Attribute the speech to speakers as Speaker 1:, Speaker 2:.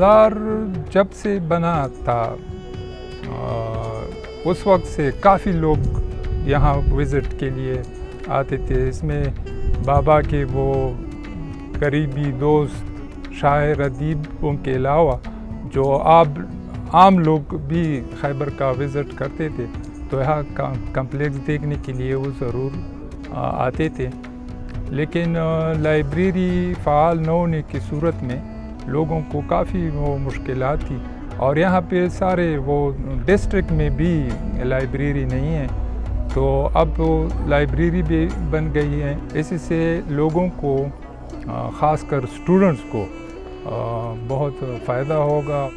Speaker 1: बाज़ार जब से बना था उस वक्त से काफ़ी लोग यहाँ विज़िट के लिए आते थे। इसमें बाबा के वो करीबी दोस्त शायर अदीबों के अलावा जो आम लोग भी खैबर का विज़िट करते थे, तो यहाँ कम्प्लेक्स देखने के लिए वो ज़रूर आते थे। लेकिन लाइब्रेरी फ़ाल न होने की सूरत में लोगों को काफ़ी वो मुश्किलात थी, और यहाँ पे सारे वो डिस्ट्रिक्ट में भी लाइब्रेरी नहीं है, तो अब वो लाइब्रेरी भी बन गई है। इससे लोगों को ख़ासकर स्टूडेंट्स को बहुत फ़ायदा होगा।